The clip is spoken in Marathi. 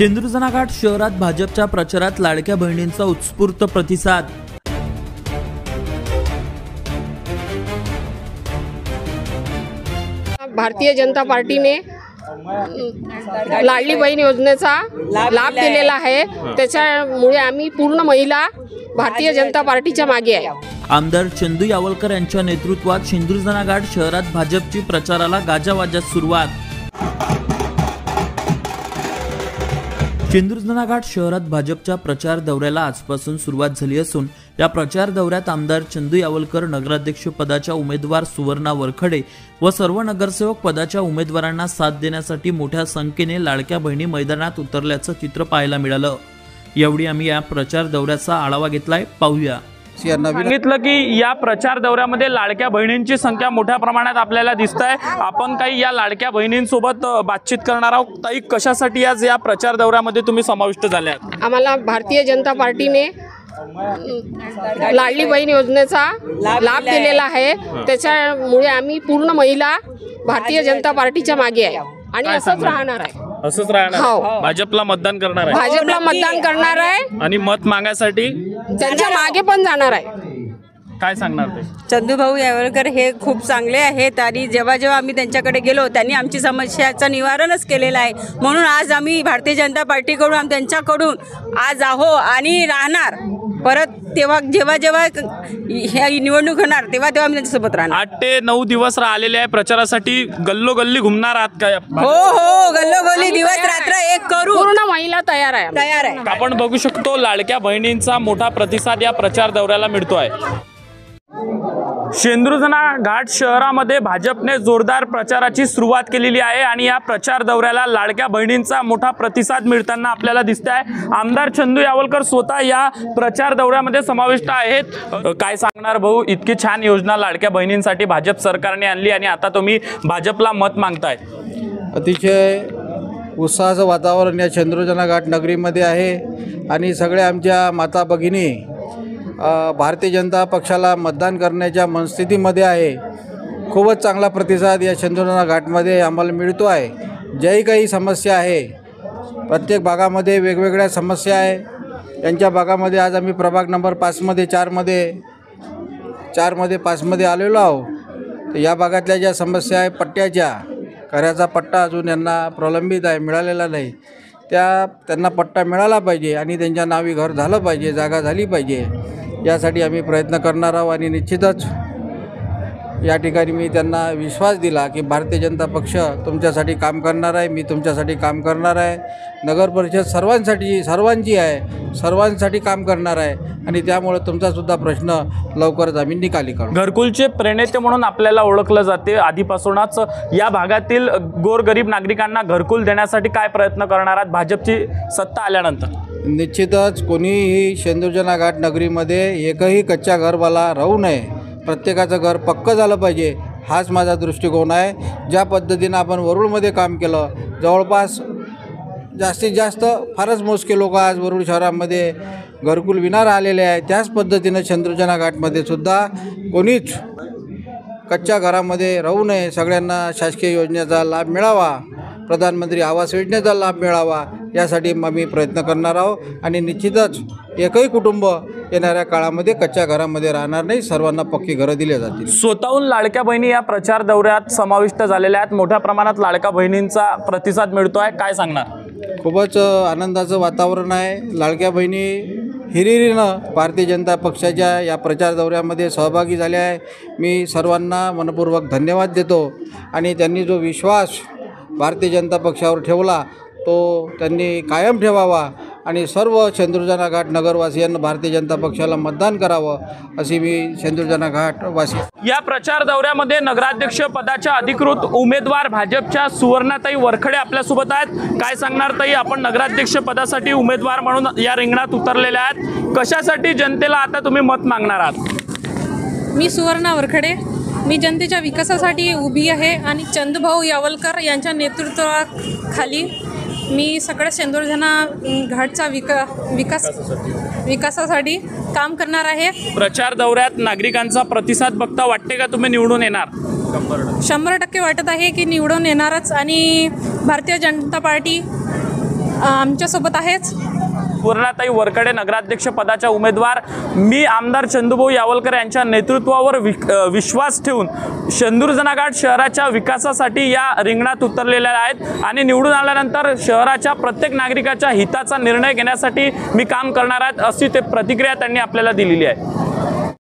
चंद्रजना घाट शहरात भाजपच्या प्रचारात लाडक्या बहिणींचा उत्स्फूर्त प्रतिसाद। भारतीय जनता पार्टीने लाडली बहीण योजनेचा लाभ दिलेला आहे, त्याच्यामुळे आम्ही पूर्ण महिला भारतीय जनता पार्टीच्या मागे आहे। आमदार चंदू यावलकर यांच्या नेतृत्वात चंद्रजना घाट शहरात भाजपची प्रचाराला गाजावाजात सुरुवात। चंद्रजना घाट शहरात भाजपच्या प्रचार दौऱ्याला आजपासून सुरुवात झाली असून या प्रचार दौऱ्यात आमदार चंदू यावलकर, नगराध्यक्ष पदाच्या उमेदवार सुवर्णा वरखडे व सर्व नगरसेवक पदाच्या उमेदवारांना साथ देण्यासाठी मोठ्या संख्येने लाडक्या बहिणी मैदानात उतरल्याचं चित्र पाहायला मिळालं। एवढी आम्ही या प्रचार दौऱ्याचा आढावा घेतलाय, पाहूया। सांगितलं की या प्रचार दौऱ्यामध्ये लाडक्या बहिणींची संख्या मोठ्या प्रमाणात आपल्याला दिसत आहे। आपण काही या लाडक्या बहिणींसोबत बातचीत करणार आहोत। ताई, कशासाठी आज या प्रचार दौऱ्यामध्ये तुम्ही समाविष्ट झाल्यात? आम्हाला भारतीय जनता पार्टीने लाडली बहीण योजनेचा लाभ दिलेला आहे, त्याच्यामुळे आम्ही पूर्ण महिला भारतीय जनता पार्टीच्या मागे आहे आणि असंच राहणार आहे। असंच राहणार? भाजपला मतदान करणार आहे? भाजपला मतदान करणार आहे आणि मत मागायसाठी त्यांच्या मागे पण जाणार आहे। काय सांगणार ते? चंदू भाऊ यावलकर हे खूप चांगले आहेत आणि जेव्हा जेव्हा आम्ही त्यांच्याकडे गेलो त्यांनी आमची समस्याचं निवारणच केलेलं आहे। म्हणून आज आम्ही भारतीय जनता पार्टीकडून त्यांच्याकडून आज आहो आणि राहणार परत। तेव्हा जेव्हा जेव्हा ही निवडणूक होणार तेव्हा तेव्हा आम्ही त्यांच्यासोबत राहणार। 8 ते 9 दिवस राहिलेले आहे प्रचारासाठी, गल्लोगल्ली घुमणार आहात काय? हो, गल्लोगल्ली दिवस रात्र एक करू, पूर्ण महिला तयार आहे। आपण बघू शकतो लाडक्या बहिणींचा मोठा प्रतिसाद या प्रचार दौऱ्याला मिळतो आहे। चंद्रजना घाट शहरामध्ये भाजपने जोरदार प्रचाराची सुरुवात केलेली आहे आणि या प्रचार दौऱ्याला लाडक्या बहिणींचा मोठा प्रतिसाद मिळताना आपल्याला दिसत आहे। आमदार चंदू यावलकर स्वतः या प्रचार दौऱ्यामध्ये समाविष्ट आहेत। काय सांगणार भाऊ, इतकी छान योजना लाडक्या बहिणींसाठी भाजप सरकारने आणली आणि आता तुम्ही भाजपला मत मागताय? अतिशय उत्साहाचं वातावरण या चंद्रजना घाट नगरीमध्ये आहे आणि सगळ्या आमच्या माता भगिनी भारतीय जनता पक्षाला मतदान करण्याच्या मनस्थितीमध्ये आहे। खूपच चांगला प्रतिसाद या चंद्रजना घाटमध्ये आम्हाला मिळतो आहे। ज्याही काही समस्या आहे, प्रत्येक भागामध्ये वेगवेगळ्या समस्या आहे। त्यांच्या भागामध्ये आज आम्ही प्रभाग नंबर 5मध्ये 5मध्ये आलेलो आहोत। तर या भागातल्या ज्या समस्या आहे पट्ट्याच्या, घराचा पट्टा अजून यांना प्रलंबित आहे, मिळालेला नाही, त्यांना पट्टा मिळाला पाहिजे आणि त्यांच्या नावी घर झालं पाहिजे, जागा झाली पाहिजे, यासाठी आम्ही प्रयत्न करणार आहोत। आणि निश्चितच या ठिकाणी मी त्यांना विश्वास दिला की भारतीय जनता पक्ष तुमच्यासाठी काम करणार आहे, मी तुमच्यासाठी काम करणार आहे। नगर परिषद सर्वांची आहे, सर्वांसाठी काम करणार आहे आणि त्यामुळे तुमचासुद्धा प्रश्न लवकरच आम्ही निकाली काढू। घरकुलचे प्रणेते म्हणून आपल्याला ओळखलं जाते। आधीपासूनच या भागातील गोरगरीब नागरिकांना घरकुल देण्यासाठी काय प्रयत्न करणार आहात भाजपची सत्ता आल्यानंतर? निश्चितच कोणीही चंद्रजना घाट नगरीमध्ये एकही कच्चा घरवाला राहू नये, प्रत्येकाचं घर पक्कं झालं पाहिजे, हाच माझा दृष्टिकोन आहे। ज्या पद्धतीनं आपण वरुडमध्ये काम केलं, जवळपास जास्तीत जास्त फारच मोजके लोक आज वरुड शहरामध्ये घरकुल विना राहिलेले आहे, त्याच पद्धतीनं चंद्रजना घाटमध्ये सुद्धा कोणीच कच्च्या घरामध्ये राहू नये, सगळ्यांना शासकीय योजनेचा लाभ मिळावा, प्रधानमंत्री आवास योजनेचा लाभ मिळावा, यासाठी आम्ही प्रयत्न करणार आहोत। आणि निश्चितच एकही कुटुंब येणाऱ्या काळामध्ये कच्च्या घरामध्ये राहणार नाही, सर्वांना पक्की घरं दिली जातील। स्वतःहून लाडक्या बहिणी या प्रचार दौऱ्यात समाविष्ट झालेल्या आहेत, मोठ्या प्रमाणात लाडक्या बहिणींचा प्रतिसाद मिळतो आहे, काय सांगणार? खूपच आनंदाचं वातावरण आहे। लाडक्या बहिणी हिरिरीनं भारतीय जनता पक्षाच्या या प्रचार दौऱ्यामध्ये सहभागी झाल्या आहे। मी सर्वांना मनपूर्वक धन्यवाद देतो आणि त्यांनी जो विश्वास भारतीय जनता पक्षावर ठेवला तो त्यांनी कायम ठेवावा आणि सर्व चंद्रजना घाट नगरवासियांना भारतीय जनता पक्षाला मतदान करावं, अशी मी चंद्रजना घाट वासी। या प्रचार दौऱ्यामध्ये नगराध्यक्ष पदाच्या अधिकृत उमेदवार भाजपच्या सुवर्णाताई वरखडे आपल्यासोबत आहेत। काय सांगणार ताई, आपण नगराध्यक्ष पदासाठी उमेदवार म्हणून या रिंगणात उतरलेल्या आहात, कशासाठी जनतेला आता तुम्ही मत मागणार आहात? मी सुवर्णा वरखडे, मी जनतेच्या विकासासाठी उभी आहे आणि चंदूभाऊ यावलकर यांच्या नेतृत्वाखाली मी सगळ्या चंद्रजना घाटचा विकासासाठी काम करणार आहे। प्रचार दौऱ्यात नागरिकांचा प्रतिसाद बघता वाटते का तुम्ही निवडून येणार? 100% वाटत आहे की निवडून येणारच आणि भारतीय जनता पार्टी आमच्यासोबत आहेच. सुवर्णाताई वरखडे नगराध्यक्ष पदाच्या उमेदवार. मी आमदार चंदूभाऊ यावलकर यांच्या नेतृत्वावर विश्वास ठेवून शेंदूरजनाघाट शहराच्या विकासासाठी या रिंगणात उतरलेल्या आहेत आणि निवडून आल्यानंतर शहराच्या प्रत्येक नागरिकाच्या हिताचा निर्णय घेण्यासाठी मी काम करणार आहे, अशी ते प्रतिक्रिया त्यांनी आपल्याला दिलेली आहे.